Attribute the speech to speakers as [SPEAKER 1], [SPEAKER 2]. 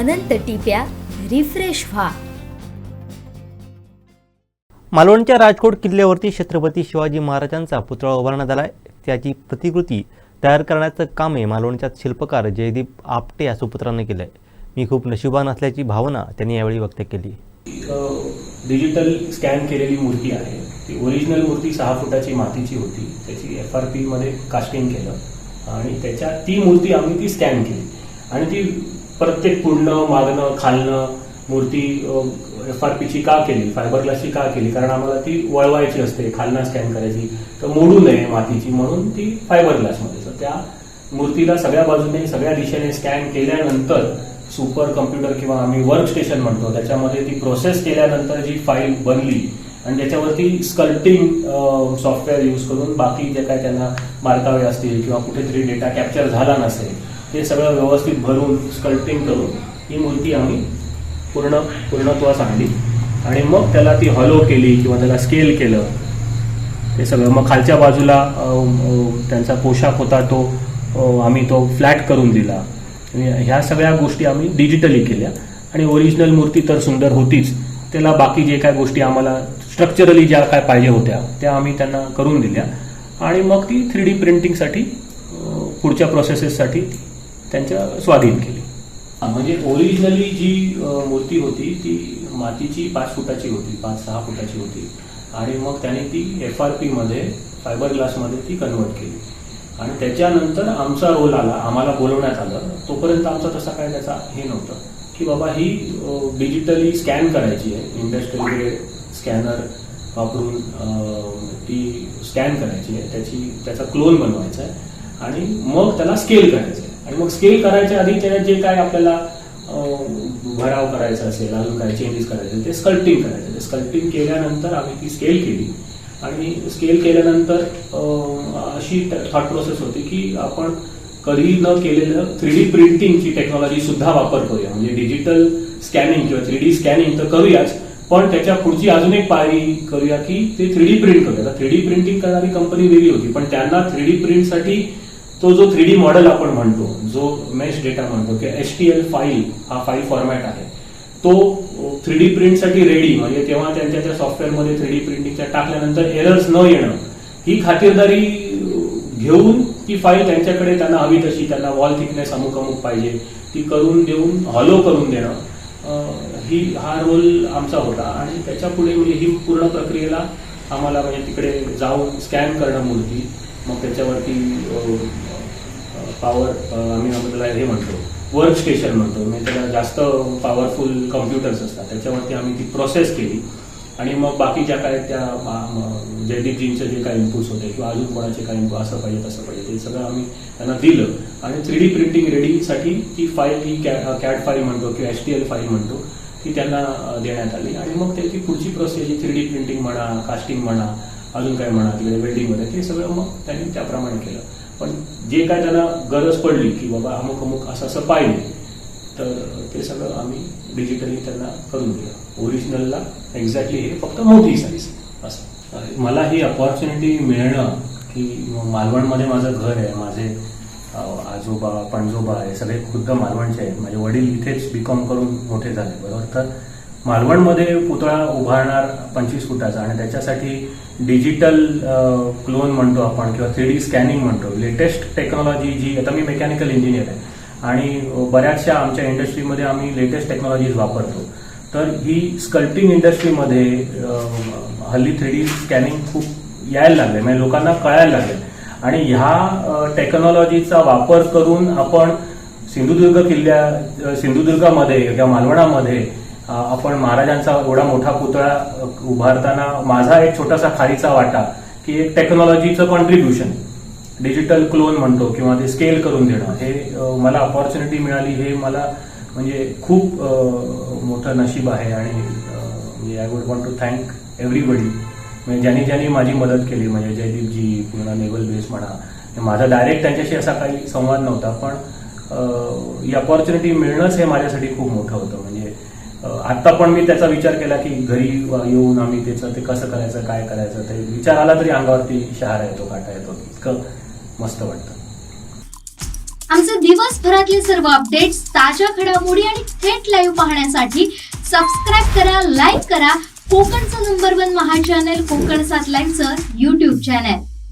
[SPEAKER 1] अनंत टिप्या refresh व्हा.
[SPEAKER 2] मालवणच्या राजकोट किल्ल्यावरती छत्रपती शिवाजी महाराजांचा पुतळा उभारण्यात आला आहे. त्याची प्रतिकृती तयार करण्याचं काम मालवणच्या शिल्पकार जयदीप आपटे या सुपुत्रांनी केलं आहे. मी खूप नशिबान असल्याची भावना त्यांनी यावेळी व्यक्त केली.
[SPEAKER 3] डिजिटल स्कॅन केलेली मूर्ती आहे. ती ओरिजिनल मूर्ती 6 फुटाची मातीची होती. त्याची FRP मध्ये कास्टिंग केलं आणि ती मूर्ती आम्ही ती स्कॅन केली आणि ती प्रत्येक पुढनं मागणं खालनं मूर्ती FRPची का केली, फायबर ग्लासची का केली, कारण आम्हाला ती वळवायची असते, खालना स्कॅन करायची तर मोडू नये मातीची, म्हणून ती फायबर ग्लासमध्ये. तर त्या मूर्तीला सगळ्या बाजूने सगळ्या दिशेने स्कॅन केल्यानंतर सुपर कम्प्युटर किंवा आम्ही वर्क स्टेशन म्हणतो त्याच्यामध्ये ती प्रोसेस केल्यानंतर जी फाईल बनली आणि त्याच्यावरती स्कल्पटिंग सॉफ्टवेअर यूज करून बाकी जे काय त्यांना बारकावे असतील किंवा कुठेतरी डेटा कॅप्चर झाला नसेल ते सगळं व्यवस्थित भरून स्कल्पटिंग करून ही मूर्ती आम्ही पूर्णत्वास आणली आणि मग त्याला ती हॉलो केली किंवा त्याला स्केल केलं ते सगळं. मग खालच्या बाजूला त्यांचा पोशाख होता तो आम्ही तो फ्लॅट करून दिला. ह्या सगळ्या गोष्टी आम्ही डिजिटली केल्या आणि ओरिजिनल मूर्ती तर सुंदर होतीच, त्याला बाकी जे काय गोष्टी आम्हाला स्ट्रक्चरली ज्या काय पाहिजे होत्या त्या आम्ही त्यांना करून दिल्या आणि मग ती 3D प्रिंटिंगसाठी पुढच्या प्रोसेसेससाठी त्यांच्या स्वाधीन केली. म्हणजे ओरिजिनली जी मूर्ती होती ती मातीची 5 फुटाची होती, 5-6 फुटाची होती आणि मग त्याने ती FRP मध्ये फायबर ग्लासमध्ये ती कन्वर्ट केली आणि त्याच्यानंतर आमचा रोल आला, आम्हाला बोलवण्यात आलं. तोपर्यंत आमचा तसा काय त्याचा हे नव्हतं की बाबा ही डिजिटली स्कॅन करायची आहे, इंडस्ट्रियल ग्रेड स्कॅनर वापरून ती स्कॅन करायची आहे, त्याचा क्लोन बनवायचा आहे आणि मग त्याला स्केल करायचं आहे आणि मग स्केल करायच्या आधी त्याला जे काय आपल्याला भराव करायचा असेल, अजून काय चेंजेस करायचे ते स्कल्पटिंग करायचं. ते स्कल्पटिंग केल्यानंतर आम्ही ती स्केल केली आणि स्केल केल्यानंतर अशी थॉट प्रोसेस होती की आपण कधी न केलेलं 3D प्रिंटिंगची टेक्नॉलॉजी सुद्धा वापर करूया. म्हणजे डिजिटल स्कॅनिंग किंवा 3D स्कॅनिंग तर करूयाच, पण त्याच्या पुढची अजून एक पायरी करूया की ते 3D प्रिंट करूया. 3D प्रिंटिंग करणारी कंपनी वेगळी होती, पण त्यांना 3D प्रिंटसाठी तो जो 3D मॉडेल आपण म्हणतो, जो मेश डेटा म्हणतो की HTL फाईल हा फाईल फॉर्मॅट आहे, तो 3D प्रिंटसाठी रेडी. म्हणजे तेव्हा त्यांच्या त्या सॉफ्टवेअरमध्ये 3D प्रिंटिंगच्या टाकल्यानंतर एरर्स न येणं ही खातिरदारी घेऊन ती फाईल त्यांच्याकडे त्यांना हवी तशी, त्यांना वॉल थिकनेस अमुक पाहिजे ती करून देऊन हॉलो करून देणं हा रोल आमचा होता. आणि त्याच्या पुढे म्हणजे ही पूर्ण प्रक्रियेला आम्हाला म्हणजे तिकडे जाऊन स्कॅन करणं मूर्ती, मग त्याच्यावरती पॉवर आम्ही त्याला हे म्हणतो वर्क स्टेशन म्हणतो, म्हणजे त्याला जास्त पॉवरफुल कम्प्युटर्स असतात त्याच्यावरती आम्ही ती प्रोसेस केली आणि मग बाकी ज्या काय त्या जयदीपजींचे जे काही इनपुट्स होते किंवा अजून कोणाचे काही इनपुट असं पाहिजे तसं पाहिजे ते सगळं आम्ही त्यांना दिलं आणि 3D प्रिंटिंग रेडीसाठी ती फाईल ही CAD फाईल म्हणतो किंवा HTL फाईल म्हणतो ती त्यांना देण्यात आली आणि मग त्याची पुढची प्रोसेस ही 3D प्रिंटिंग म्हणा, कास्टिंग म्हणा, अजून काय म्हणा तिकडे वेल्डिंगमध्ये ते सगळं मग त्यांनी त्याप्रमाणे केलं. पण जे काय त्यांना गरज पडली की बाबा अमुक असं पाहिजे तर ते सगळं आम्ही डिजिटली त्यांना करून दिलं. ओरिजिनलला एक्झॅक्टली हे फक्त मोठी साईज असं. मला ही अपॉर्च्युनिटी मिळणं की मालवणमध्ये माझं घर आहे, माझे आजोबा पणजोबा आहे सगळे खुद्द मालवणचे आहेत, माझे वडील इथेच BCom करून मोठे झाले बरोबर. तर मालवणमध्ये पुतळा उभारणार 25 फुटाचा आणि त्याच्यासाठी डिजिटल क्लोन म्हणतो आपण किंवा 3D स्कॅनिंग म्हणतो, लेटेस्ट टेक्नॉलॉजी जी, आता मी मेकॅनिकल इंजिनियर आहे आणि बऱ्याचशा आमच्या इंडस्ट्रीमध्ये आम्ही लेटेस्ट टेक्नॉलॉजीज वापरतो. तर ही स्कल्पटिंग इंडस्ट्रीमध्ये हल्ली 3D स्कॅनिंग खूप यायला लागले, म्हणजे लोकांना कळायला लागले आणि ह्या टेक्नॉलॉजीचा वापर करून आपण सिंधुदुर्गामध्ये किंवा मालवणामध्ये आपण महाराजांचा एवढा मोठा पुतळा उभारताना माझा एक छोटासा खारीचा वाटा की एक टेक्नॉलॉजीचं कॉन्ट्रीब्युशन डिजिटल क्लोन म्हणतो किंवा ते स्केल करून देणं हे मला अपॉर्च्युनिटी मिळाली, हे मला म्हणजे खूप मोठं नशीब आहे. आणि I would want to thank everybody, म्हणजे ज्यांनी माझी मदत केली, म्हणजे जयदीपजी पुन्हा नेव्हल बेस म्हणा, माझा डायरेक्ट त्यांच्याशी असा काही संवाद नव्हता, पण ही अपॉर्च्युनिटी मिळणंच हे माझ्यासाठी खूप मोठं होतं. म्हणजे आत्ता पण मी त्याचा विचार केला की घरी येऊन आम्ही ते कसं करायचं, काय करायचं, ते विचार आला तरी अंगावरती शहारा येतो, काटा येतो, इतकं मस्त वाटतं.
[SPEAKER 4] आमचे दिवसभरातले सर्व अपडेट्स, ताज्या घडामोडी आणि थेट लाईव्ह पाहण्यासाठी सबस्क्राईब करा, लाईक करा कोकणचं नंबर 1 महा चॅनल कोकण 7 लाईव्हचं YouTube चॅनल.